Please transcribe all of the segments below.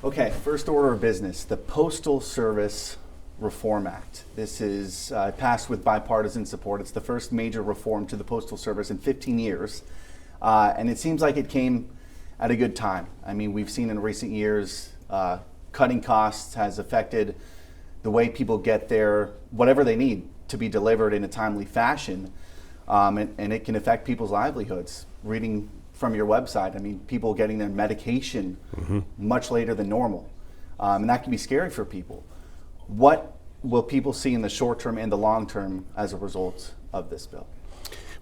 Okay, first order of business, the Postal Service Reform Act. This is passed with bipartisan support. It's the first major reform to the Postal Service in 15 years. And it seems like it came at a good time. I mean, we've seen in recent years, cutting costs has affected the way people get their, whatever they need to be delivered in a timely fashion. And it can affect people's livelihoods. Reading from your website, I mean, people getting their medication much later than normal. And that can be scary for people. What will people see in the short term and the long term as a result of this bill?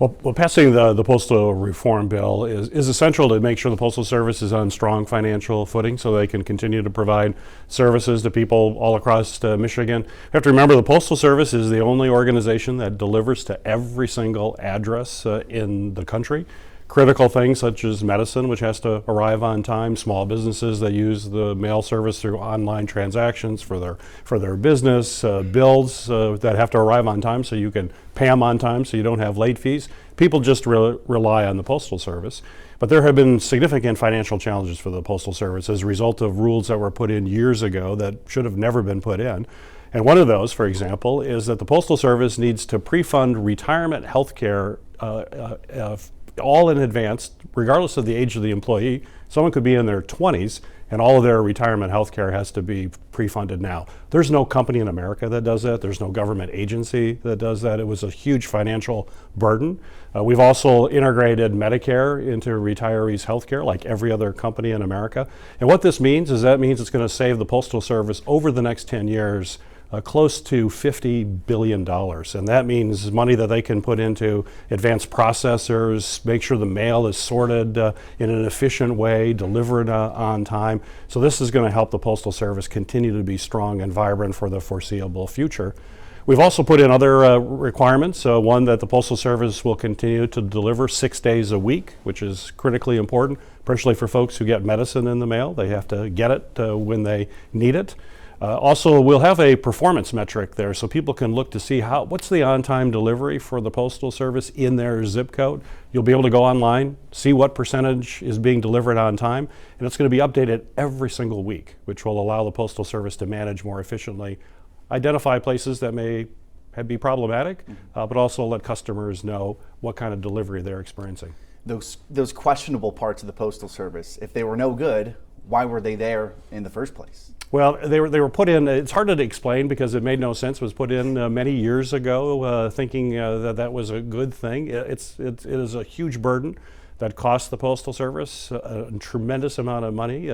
Well, passing the Postal Reform Bill is essential to make sure the Postal Service is on strong financial footing so they can continue to provide services to people all across Michigan. You have to remember the Postal Service is the only organization that delivers to every single address in the country. Critical things such as medicine, which has to arrive on time, small businesses that use the mail service through online transactions for their business, bills that have to arrive on time so you can pay them on time so you don't have late fees. People just rely on the Postal Service. But there have been significant financial challenges for the Postal Service as a result of rules that were put in years ago that should have never been put in. And one of those, for example, is that the Postal Service needs to pre-fund retirement health care all in advance, regardless of the age of the employee. Someone could be in their 20s and all of their retirement health care has to be pre-funded now. There's no company in America that does that. There's no government agency that does that. It was a huge financial burden. We've also integrated Medicare into retirees' health care like every other company in America. And what this means is that means it's going to save the Postal Service over the next 10 years close to $50 billion. And that means money that they can put into advanced processors, make sure the mail is sorted in an efficient way, delivered on time. So this is going to help the Postal Service continue to be strong and vibrant for the foreseeable future. We've also put in other requirements. One, that the Postal Service will continue to deliver 6 days a week, which is critically important, especially for folks who get medicine in the mail. They have to get it when they need it. Also, we'll have a performance metric there so people can look to see what's the on-time delivery for the Postal Service in their zip code. You'll be able to go online, see what percentage is being delivered on time, and it's going to be updated every single week, which will allow the Postal Service to manage more efficiently, identify places that may be problematic, but also let customers know what kind of delivery they're experiencing. Those questionable parts of the Postal Service, if they were no good, why were they there in the first place? Well, they were put in, it's hard to explain because it made no sense. It was put in many years ago thinking that was a good thing. It is a huge burden that costs the Postal Service a tremendous amount of money.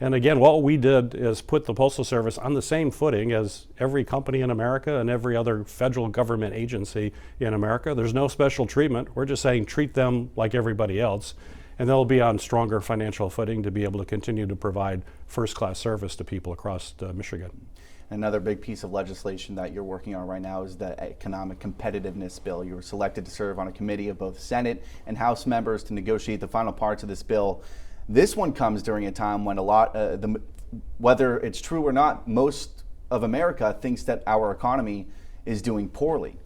And again, what we did is put the Postal Service on the same footing as every company in America and every other federal government agency in America. There's no special treatment. We're just saying treat them like everybody else. And they'll be on stronger financial footing to be able to continue to provide first-class service to people across Michigan. Another big piece of legislation that you're working on right now is the Economic Competitiveness Bill. You were selected to serve on a committee of both Senate and House members to negotiate the final parts of this bill. This one comes during a time when whether it's true or not, most of America thinks that our economy is doing poorly.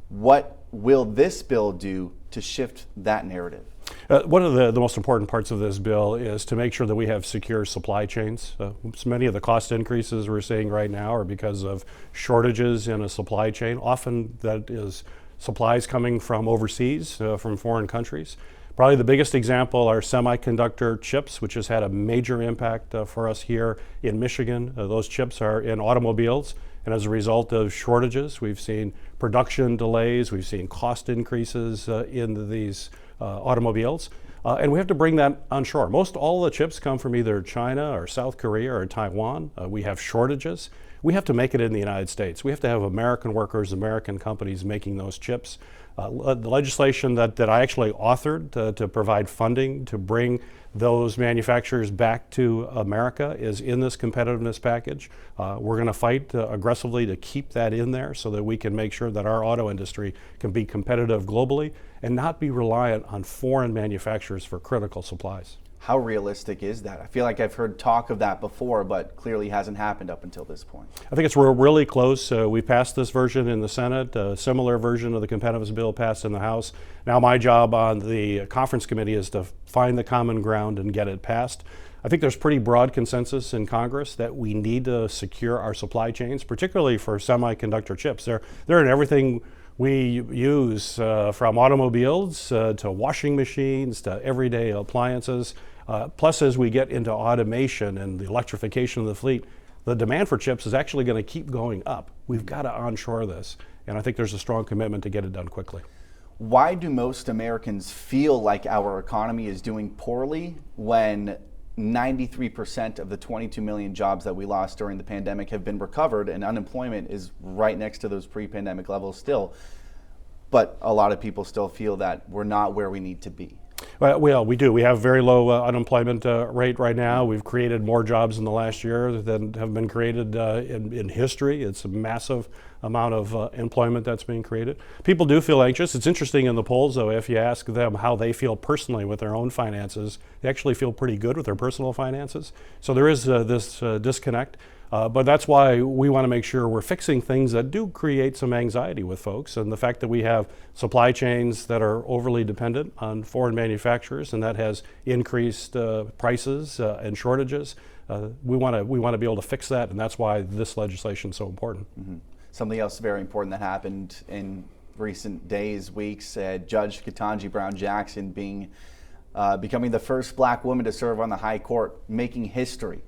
What will this bill do to shift that narrative? One of the most important parts of this bill is to make sure that we have secure supply chains. So many of the cost increases we're seeing right now are because of shortages in a supply chain. Often that is supplies coming from overseas, from foreign countries. Probably the biggest example are semiconductor chips, which has had a major impact for us here in Michigan. Those chips are in automobiles, and as a result of shortages, we've seen production delays, we've seen cost increases in these automobiles, and we have to bring that onshore. Most all the chips come from either China or South Korea or Taiwan. We have shortages. We have to make it in the United States. We have to have American workers, American companies making those chips. The legislation that I actually authored to provide funding to bring those manufacturers back to America is in this competitiveness package. We're going to fight aggressively to keep that in there so that we can make sure that our auto industry can be competitive globally and not be reliant on foreign manufacturers for critical supplies. How realistic is that? I feel like I've heard talk of that before, but clearly hasn't happened up until this point. I think it's really close. We passed this version in the Senate. A similar version of the competitiveness bill passed in the House. Now my job on the conference committee is to find the common ground and get it passed. I think there's pretty broad consensus in Congress that we need to secure our supply chains, particularly for semiconductor chips. They're in everything we use, from automobiles to washing machines to everyday appliances. Plus, as we get into automation and the electrification of the fleet, the demand for chips is actually going to keep going up. We've got to onshore this, and I think there's a strong commitment to get it done quickly. Why do most Americans feel like our economy is doing poorly when 93% of the 22 million jobs that we lost during the pandemic have been recovered, and unemployment is right next to those pre-pandemic levels still? But a lot of people still feel that we're not where we need to be. Well, we do. We have very low unemployment rate right now. We've created more jobs in the last year than have been created in history. It's a massive amount of employment that's being created. People do feel anxious. It's interesting in the polls, though, if you ask them how they feel personally with their own finances, they actually feel pretty good with their personal finances. So there is this disconnect. But that's why we want to make sure we're fixing things that do create some anxiety with folks. And the fact that we have supply chains that are overly dependent on foreign manufacturers, and that has increased prices and shortages, we want to be able to fix that, and that's why this legislation is so important. Mm-hmm. Something else very important that happened in recent days, weeks, Judge Ketanji Brown Jackson becoming the first black woman to serve on the high court, making history.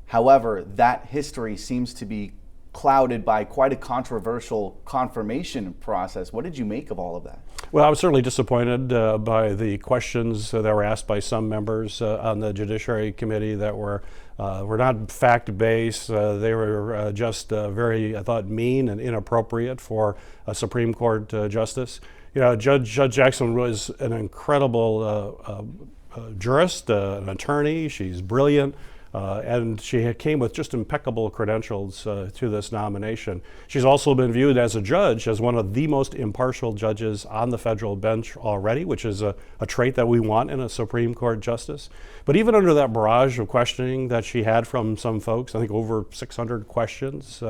However, that history seems to be clouded by quite a controversial confirmation process. What did you make of all of that? Well, I was certainly disappointed by the questions that were asked by some members on the Judiciary Committee that were not fact-based. They were just very, I thought, mean and inappropriate for a Supreme Court justice. You know, Judge Jackson was an incredible jurist, an attorney. She's brilliant. And she came with just impeccable credentials to this nomination. She's also been viewed as a judge as one of the most impartial judges on the federal bench already, which is a trait that we want in a Supreme Court justice. But even under that barrage of questioning that she had from some folks, I think over 600 questions,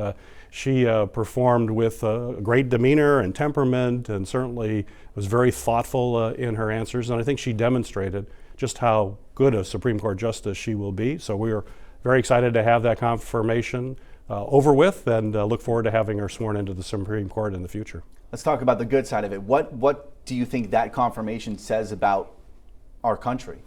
she performed with great demeanor and temperament, and certainly was very thoughtful in her answers. And I think she demonstrated just how good a Supreme Court justice she will be. So we are very excited to have that confirmation over with, and look forward to having her sworn into the Supreme Court in the future. Let's talk about the good side of it. What do you think that confirmation says about our country?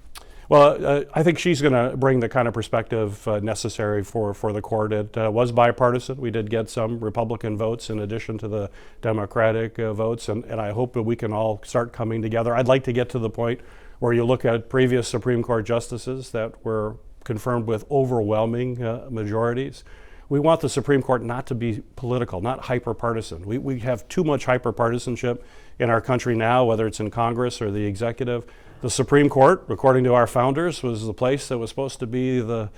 Well, I think she's going to bring the kind of perspective necessary for the court. It was bipartisan. We did get some Republican votes in addition to the Democratic votes, and I hope that we can all start coming together. I'd like to get to the point where you look at previous Supreme Court justices that were confirmed with overwhelming majorities. We want the Supreme Court not to be political, not hyper-partisan. We have too much hyper-partisanship in our country now, whether it's in Congress or the executive. The Supreme Court, according to our founders, was the place that was supposed to be the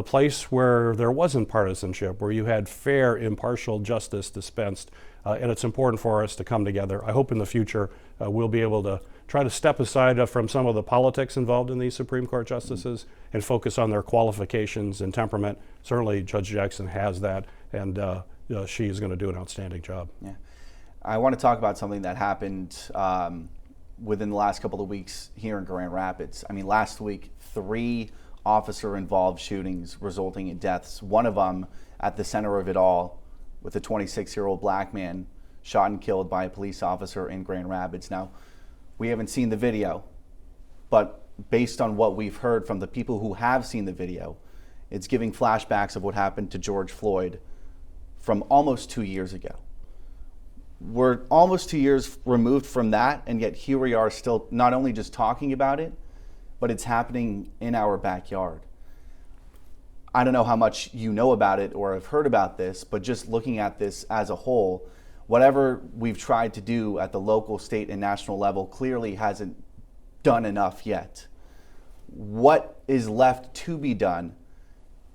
place where there wasn't partisanship, where you had fair, impartial justice dispensed. And it's important for us to come together. I hope in the future we'll be able to try to step aside from some of the politics involved in these Supreme Court justices and focus on their qualifications and temperament. Certainly Judge Jackson has that, and she is going to do an outstanding job. Yeah, I want to talk about something that happened within the last couple of weeks here in Grand Rapids. I mean, last week, 3 officer-involved shootings resulting in deaths. One of them at the center of it all, with a 26-year-old black man shot and killed by a police officer in Grand Rapids. Now, we haven't seen the video, but based on what we've heard from the people who have seen the video, it's giving flashbacks of what happened to George Floyd from almost 2 years ago. We're almost 2 years removed from that, and yet here we are still not only just talking about it, but it's happening in our backyard. I don't know how much you know about it or have heard about this, but just looking at this as a whole, whatever we've tried to do at the local, state, and national level clearly hasn't done enough yet. What is left to be done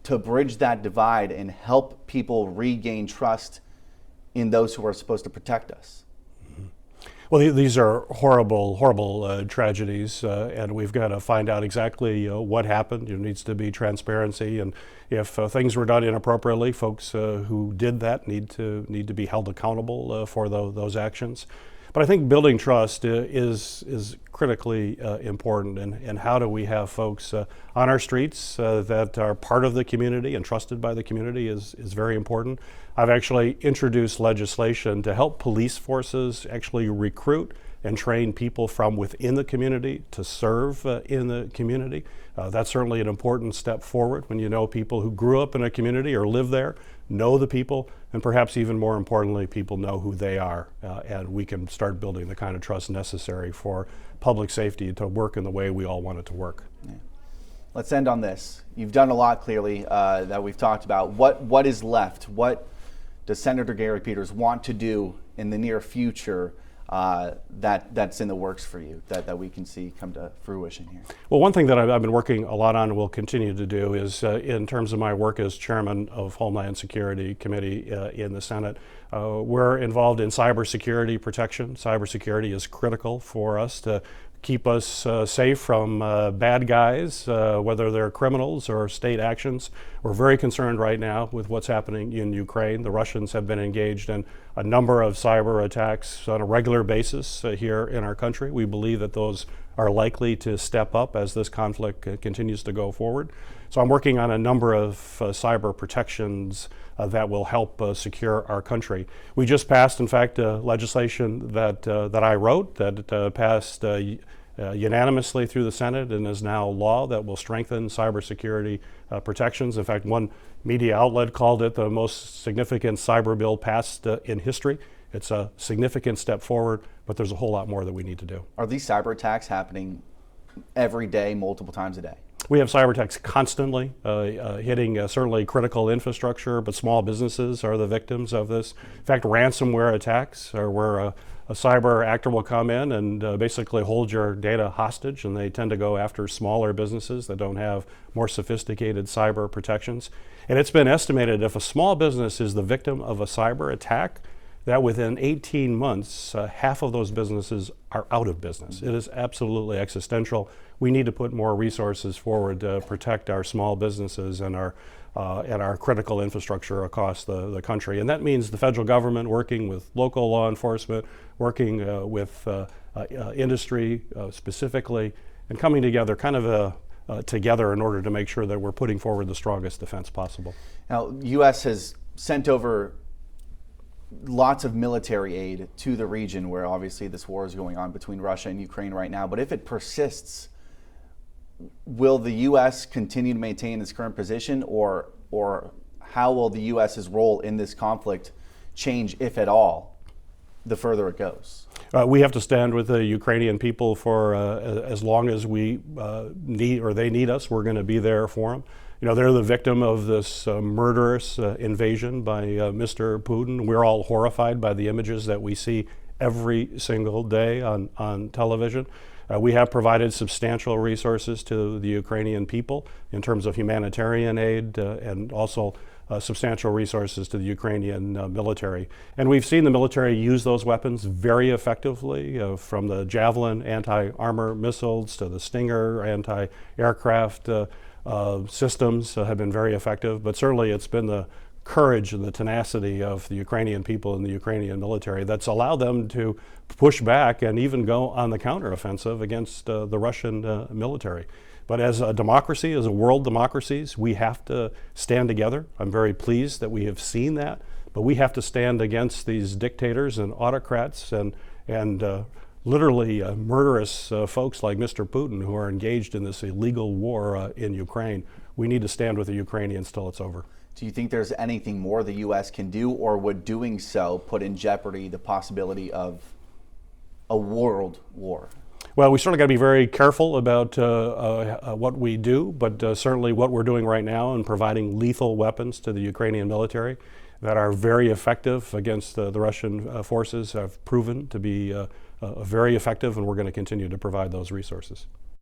to bridge that divide and help people regain trust in those who are supposed to protect us? Well, these are horrible tragedies, and we've got to find out exactly what happened. There needs to be transparency, and if things were done inappropriately, folks who did that need to be held accountable for those actions. But I think building trust is critically important, and how do we have folks on our streets that are part of the community and trusted by the community is very important. I've actually introduced legislation to help police forces actually recruit and train people from within the community to serve in the community. That's certainly an important step forward when you know people who grew up in a community or live there, know the people, and perhaps even more importantly, people know who they are, and we can start building the kind of trust necessary for public safety to work in the way we all want it to work. Yeah. Let's end on this. You've done a lot clearly that we've talked about. What is left? What does Senator Gary Peters want to do in the near future that's in the works for you, that we can see come to fruition here? Well, one thing that I've been working a lot on and will continue to do is in terms of my work as chairman of Homeland Security Committee in the Senate, we're involved in cybersecurity protection. Cybersecurity is critical for us to keep us safe from bad guys, whether they're criminals or state actions. We're very concerned right now with what's happening in Ukraine. The Russians have been engaged in a number of cyber attacks on a regular basis here in our country. We believe that those are likely to step up as this conflict continues to go forward. So I'm working on a number of cyber protections that will help secure our country. We just passed, in fact, legislation that I wrote that passed unanimously through the Senate and is now law that will strengthen cybersecurity protections. In fact, one media outlet called it the most significant cyber bill passed in history. It's a significant step forward, but there's a whole lot more that we need to do. Are these cyber attacks happening every day, multiple times a day? We have cyber attacks constantly hitting certainly critical infrastructure, but small businesses are the victims of this. In fact, ransomware attacks are where a cyber actor will come in and basically hold your data hostage, and they tend to go after smaller businesses that don't have more sophisticated cyber protections. And it's been estimated if a small business is the victim of a cyber attack, that within 18 months, half of those businesses are out of business. It is absolutely existential. We need to put more resources forward to protect our small businesses and our critical infrastructure across the country. And that means the federal government working with local law enforcement, working with industry specifically, and coming together together in order to make sure that we're putting forward the strongest defense possible. Now, U.S. has sent over lots of military aid to the region where obviously this war is going on between Russia and Ukraine right now. But if it persists, will the U.S. continue to maintain its current position, or how will the U.S.'s role in this conflict change, if at all, the further it goes? We have to stand with the Ukrainian people for as long as we need, or they need us. We're going to be there for them. You know, they're the victim of this murderous invasion by Mr. Putin. We're all horrified by the images that we see every single day on television. We have provided substantial resources to the Ukrainian people in terms of humanitarian aid and also substantial resources to the Ukrainian military. And we've seen the military use those weapons very effectively, from the Javelin anti-armor missiles to the Stinger anti-aircraft systems have been very effective. But certainly it's been the courage and the tenacity of the Ukrainian people and the Ukrainian military that's allowed them to push back and even go on the counteroffensive against the Russian military. But as a democracy, as a world democracies, we have to stand together. I'm very pleased that we have seen that, but we have to stand against these dictators and autocrats and literally murderous folks like Mr. Putin who are engaged in this illegal war in Ukraine. We need to stand with the Ukrainians till it's over. Do you think there's anything more the U.S. can do, or would doing so put in jeopardy the possibility of a world war? Well, we certainly got to be very careful about what we do, but certainly what we're doing right now in providing lethal weapons to the Ukrainian military that are very effective against the Russian forces have proven to be very effective, and we're going to continue to provide those resources.